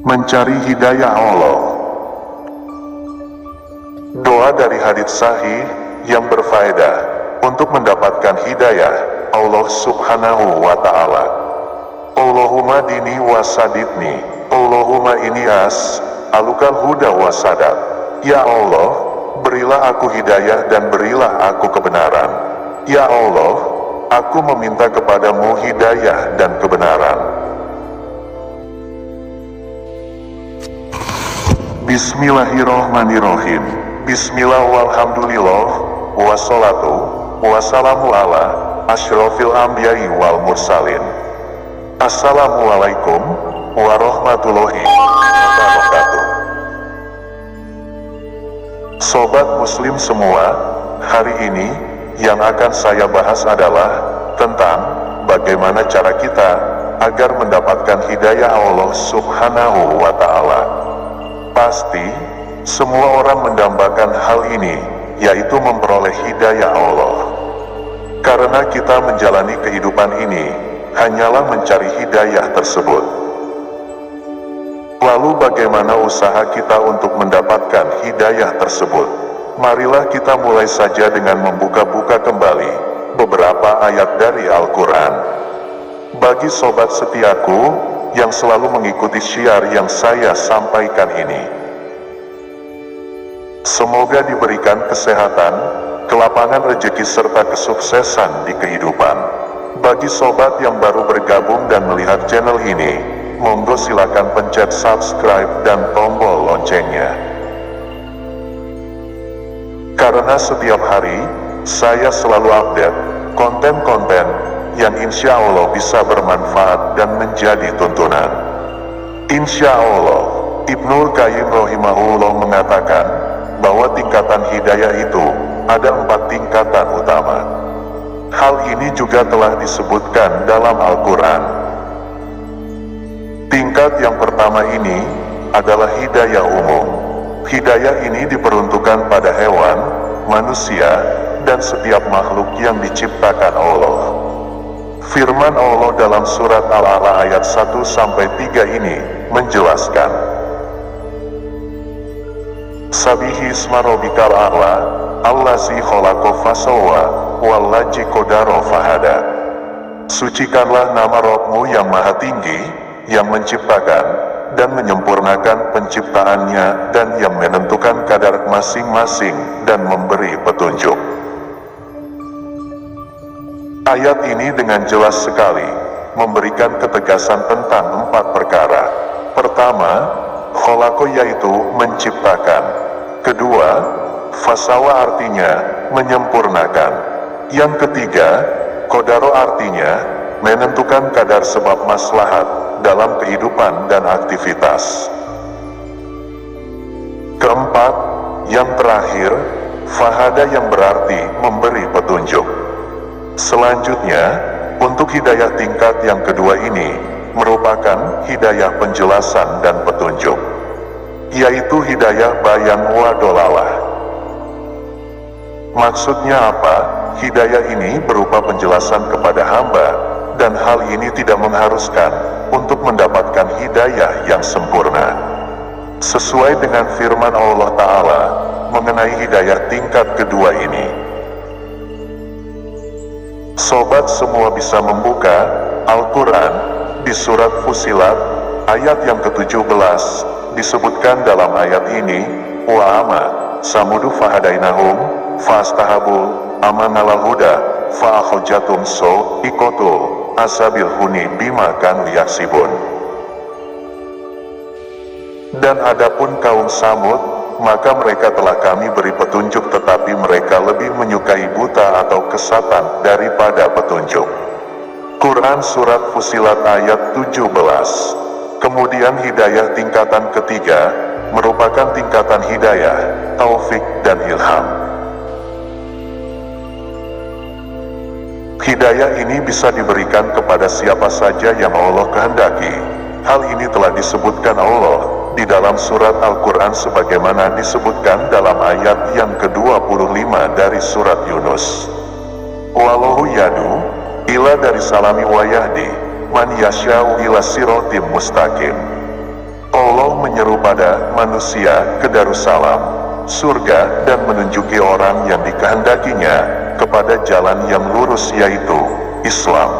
Mencari hidayah Allah. Doa dari hadits sahih yang berfaedah untuk mendapatkan hidayah Allah Subhanahu wa Ta'ala. Allahumma dini wasadidni, Allahumma ini alukal huda wasadat. Ya Allah, berilah aku hidayah dan berilah aku kebenaran. Ya Allah, aku meminta kepadamu hidayah dan kebenaran. Bismillahirrohmanirrohim. Bismillah walhamdulillah, wassalatu wassalamu ala asyrofil anbiya'i wal mursalin. Assalamualaikum warahmatullahi wabarakatuh. Sobat muslim semua, hari ini yang akan saya bahas adalah tentang bagaimana cara kita agar mendapatkan hidayah Allah Subhanahu wa Ta'ala. Pasti semua orang mendambakan hal ini, yaitu memperoleh hidayah Allah. Karena kita menjalani kehidupan ini hanyalah mencari hidayah tersebut. Lalu bagaimana usaha kita untuk mendapatkan hidayah tersebut? Marilah kita mulai saja dengan membuka-buka kembali beberapa ayat dari Al-Quran. Bagi sobat setiaku yang selalu mengikuti syiar yang saya sampaikan ini, semoga diberikan kesehatan, kelapangan rezeki serta kesuksesan di kehidupan. Bagi sobat yang baru bergabung dan melihat channel ini, monggo silakan pencet subscribe dan tombol loncengnya. Karena setiap hari, saya selalu update konten-konten yang insya Allah bisa bermanfaat dan menjadi tuntunan. Insya Allah, Ibnul Qayyim rahimahullah mengatakan bahwa tingkatan hidayah itu ada 4 tingkatan utama. Hal ini juga telah disebutkan dalam Al-Quran. Tingkat yang pertama ini adalah hidayah umum. Hidayah ini diperuntukkan pada hewan, manusia, dan setiap makhluk yang diciptakan Allah. Firman Allah dalam surat Al-A'la ayat 1-3 ini menjelaskan, Sabihi isma rabbikal a'la, allazi khalaqa fasawwa, wallazi qadara fahada. Sucikanlah nama Rabbmu yang maha tinggi, yang menciptakan dan menyempurnakan penciptaannya dan yang menentukan kadar masing-masing dan memberi petunjuk. Ayat ini dengan jelas sekali memberikan ketegasan tentang 4 perkara. Pertama, khalaqa yaitu menciptakan. Kedua, fasawa artinya menyempurnakan. Yang ketiga, qadara artinya menentukan kadar sebab maslahat dalam kehidupan dan aktivitas. Keempat, yang terakhir, fahada yang berarti memberi petunjuk. Selanjutnya, untuk hidayah tingkat yang kedua ini merupakan hidayah penjelasan dan petunjuk, yaitu hidayah bayan wa dolalah. Maksudnya apa? Hidayah ini berupa penjelasan kepada hamba, dan hal ini tidak mengharuskan untuk mendapatkan hidayah yang sempurna. Sesuai dengan firman Allah Ta'ala mengenai hidayah tingkat kedua ini. Sobat semua bisa membuka Al-Quran di surat Fussilat ayat yang ke-17, disebutkan dalam ayat ini, wa ama samudu fahadainahum fastahabul amanalal huda fa'akhojatum so ikotul asabil huni bima kanu yaksibun. Dan adapun kaum Samud, maka mereka telah kami beri petunjuk tetapi mereka lebih menyukai buta atau kesatan daripada petunjuk. Quran Surat Fussilat ayat 17. Kemudian hidayah tingkatan ketiga merupakan tingkatan hidayah, taufik dan ilham. Hidayah ini bisa diberikan kepada siapa saja yang Allah kehendaki. Hal ini telah disebutkan Allah di dalam surat Al-Quran sebagaimana disebutkan dalam ayat yang ke-25 dari surat Yunus. Wallahu yadu ila dari salami wa yahdi man yasya'u ila siratim mustaqim. Allah Allah menyeru pada manusia ke Darussalam, surga, dan menunjuki orang yang dikehendakinya kepada jalan yang lurus, yaitu Islam.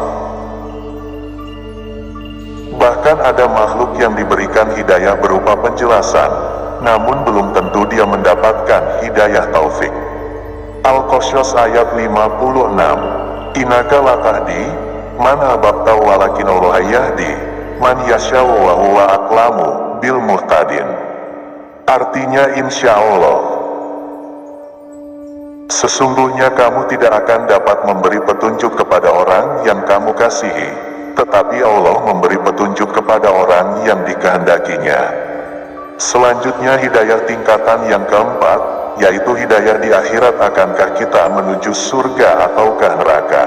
Bahkan ada makhluk yang diberikan hidayah berupa penjelasan, namun belum tentu dia mendapatkan hidayah taufik. Al-Qasas ayat 56, Innaka latahdi man ahbabta walakin Allah yahdi man yasha'u wa huwa aqlamu bil muhtadin. Artinya, insya Allah, sesungguhnya kamu tidak akan dapat memberi petunjuk kepada orang yang kamu kasihi, tetapi Allah memberi petunjuk kepada orang yang dikehendakinya. Selanjutnya hidayah tingkatan yang keempat, yaitu hidayah di akhirat. Akankah kita menuju surga ataukah neraka?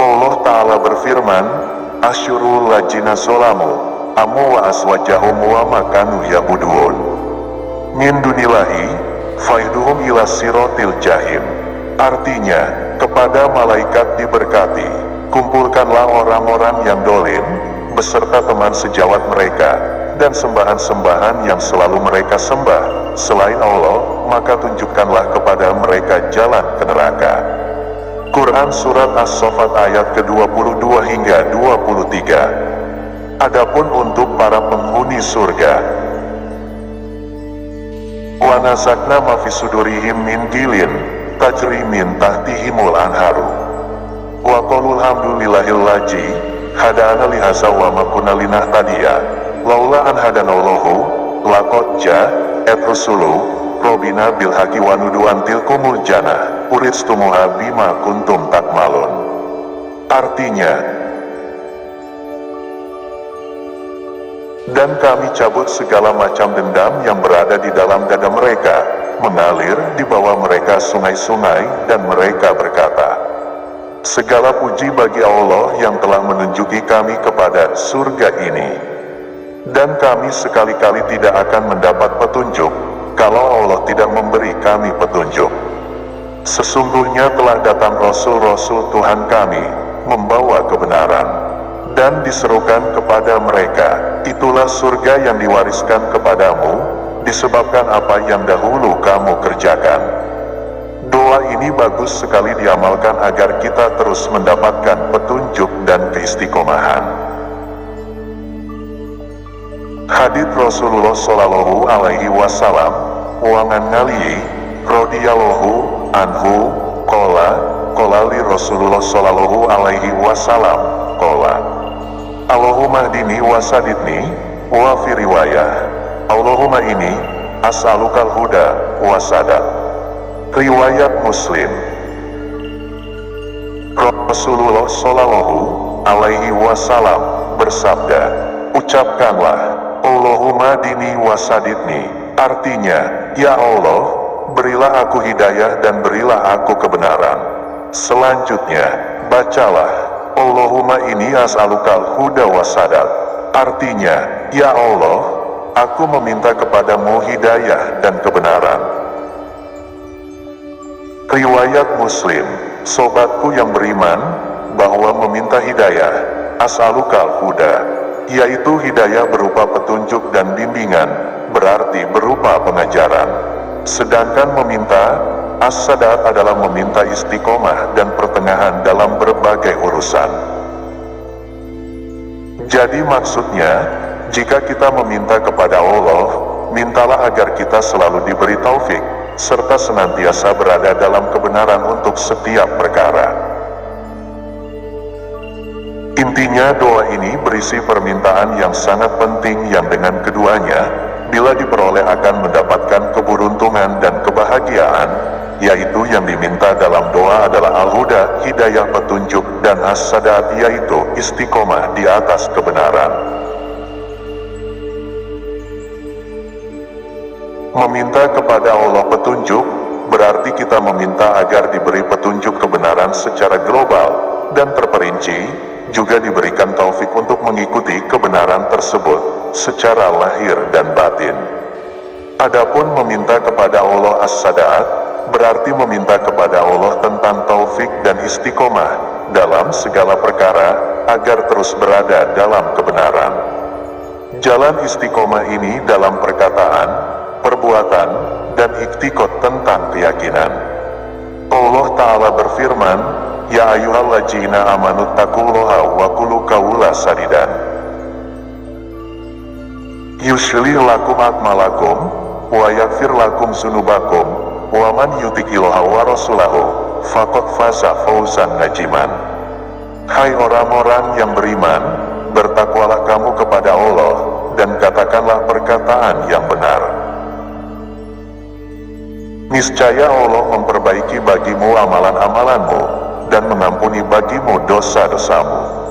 Allah Ta'ala berfirman, Asyurul lajina solamu amu wa aswajahum wa makanu yabudun min dunillahi faiduhum ila sirotil jahim. Artinya, kepada malaikat diberkati, kumpulkanlah orang-orang yang dolim beserta teman sejawat mereka dan sembahan-sembahan yang selalu mereka sembah selain Allah, maka tunjukkanlah kepada mereka jalan ke neraka. Quran Surat As-Saffat ayat ke-22 hingga 23. Adapun untuk para penghuni surga, wa nazakna ma fi sudurihim min gilin tajri min tahtihimul anharu wa qulul hamdulillahil ladzi hadana li hadza wa ma kunna linahtadiya laula an hadanallahu laqad ja'at rusulu Robina bil haqi wa nuduan tilkumul jannah uristumuha bima kuntum takmalun. Artinya, dan kami cabut segala macam dendam yang berada di dalam dada mereka, mengalir di bawah mereka sungai-sungai, dan mereka berkata, segala puji bagi Allah yang telah menunjuki kami kepada surga ini, dan kami sekali-kali tidak akan mendapat petunjuk kalau Allah tidak memberi kami petunjuk. Sesungguhnya telah datang Rasul-Rasul Tuhan kami, membawa kebenaran, dan diserukan kepada mereka, itulah surga yang diwariskan kepadamu, disebabkan apa yang dahulu kamu kerjakan. Doa ini bagus sekali diamalkan agar kita terus mendapatkan petunjuk dan keistiqomahan. Hadits Rasulullah Shallallahu Alaihi Wasallam, Wangan Ngaliyi, Radhiyallahu Anhu, Kola li Rasulullah Shallallahu Alaihi Wasallam, Kola, Allahumma hdini wasadidni, wa fi riwayah, Allahumma ini, as'alukal huda, wasadat. Riwayat Muslim. Rasulullah Shallallahu Alaihi Wasallam bersabda, ucapkanlah, Allahumma dini wasadidni, artinya, ya Allah, berilah aku hidayah dan berilah aku kebenaran. Selanjutnya, bacalah, Allahumma ini as'alukal huda wasadat, artinya, ya Allah, aku meminta kepadamu hidayah dan kebenaran. Riwayat Muslim, sobatku yang beriman, bahwa meminta hidayah, as'alukal huda, yaitu hidayah berupa petunjuk dan bimbingan, berarti berupa pengajaran. Sedangkan meminta as-sadat adalah meminta istiqomah dan pertengahan dalam berbagai urusan. Jadi maksudnya, jika kita meminta kepada Allah, mintalah agar kita selalu diberi taufik, serta senantiasa berada dalam kebenaran untuk setiap perkara. Intinya doa ini berisi permintaan yang sangat penting yang dengan keduanya, bila diperoleh akan mendapatkan keberuntungan dan kebahagiaan, yaitu yang diminta dalam doa adalah al-huda, hidayah petunjuk, dan as-sadat, yaitu istiqomah di atas kebenaran. Meminta kepada Allah petunjuk, berarti kita meminta agar diberi petunjuk kebenaran secara global dan terperinci, juga diberikan taufik untuk mengikuti kebenaran tersebut secara lahir dan batin. Adapun meminta kepada Allah as-sadat, berarti meminta kepada Allah tentang taufik dan istiqomah dalam segala perkara, agar terus berada dalam kebenaran. Jalan istiqomah ini dalam perkataan, perbuatan, dan iktikad tentang keyakinan. Allah Ta'ala berfirman, Ya ayyuhalladzina amanu taqullaha wa qulu qawlan sadidan. Yuslih lakum a'malakum wa yaghfir lakum dzunubakum wa man yuti'illaha wa rasulahu faqad faza fawzan aziman. Hai orang-orang yang beriman, bertakwalah kamu kepada Allah dan katakanlah perkataan yang benar. Niscaya Allah memperbaiki bagimu amalan-amalanmu dan mengampuni bagimu dosa-dosamu.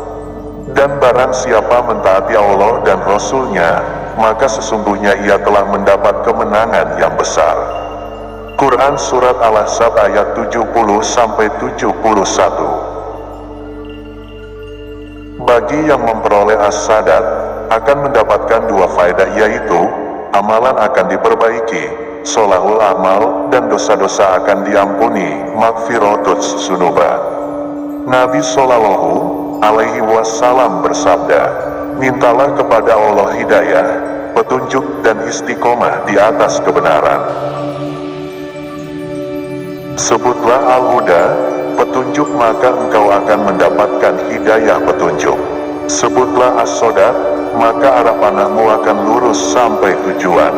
Dan barang siapa mentaati Allah dan Rasul-Nya, maka sesungguhnya ia telah mendapat kemenangan yang besar. Quran Surat Al-Ahzab ayat 70-71. Bagi yang memperoleh as-sadat, akan mendapatkan dua faedah, yaitu amalan akan diperbaiki, sholahul amal, dan dosa-dosa akan diampuni, maghfiratus dzunuba. Nabi Shallallahu Alaihi Wasallam bersabda, mintalah kepada Allah hidayah, petunjuk dan istiqomah di atas kebenaran. Sebutlah Al-Huda, petunjuk, maka engkau akan mendapatkan hidayah petunjuk. Sebutlah As-Sodat, maka arah panahmu akan lurus sampai tujuan.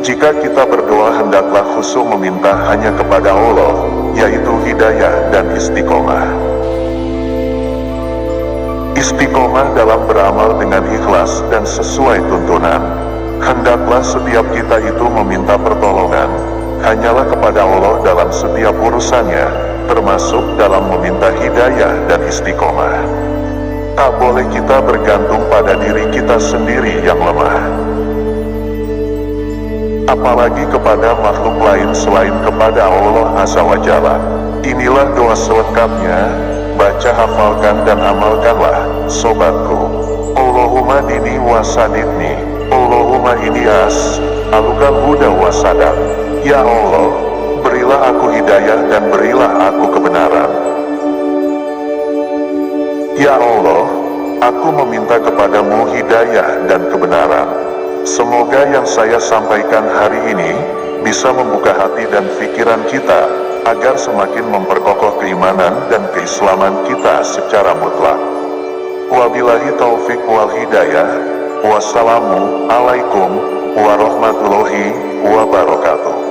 Jika kita berdoa, hendaklah khusyuk meminta hanya kepada Allah, yaitu hidayah dan istiqomah. Istiqomah dalam beramal dengan ikhlas dan sesuai tuntunan. Hendaklah setiap kita itu meminta pertolongan hanyalah kepada Allah dalam setiap urusannya, termasuk dalam meminta hidayah dan istiqomah. Tak boleh kita bergantung pada diri kita sendiri yang lemah, apalagi kepada makhluk lain selain kepada Allah Azza wa Jalla. Inilah doa selengkapnya. Baca, hafalkan, dan amalkanlah, sobatku. Allahumma dini wasadidni, Allahumma inias, alukal huda wasadat. Ya Allah, berilah aku hidayah dan berilah aku kebenaran. Ya Allah, aku meminta kepadamu hidayah dan kebenaran. Semoga yang saya sampaikan hari ini bisa membuka hati dan pikiran kita, agar semakin memperkokoh keimanan dan keislaman kita secara mutlak. Wabillahi taufik wal hidayah. Wassalamu alaikum warahmatullahi wabarakatuh.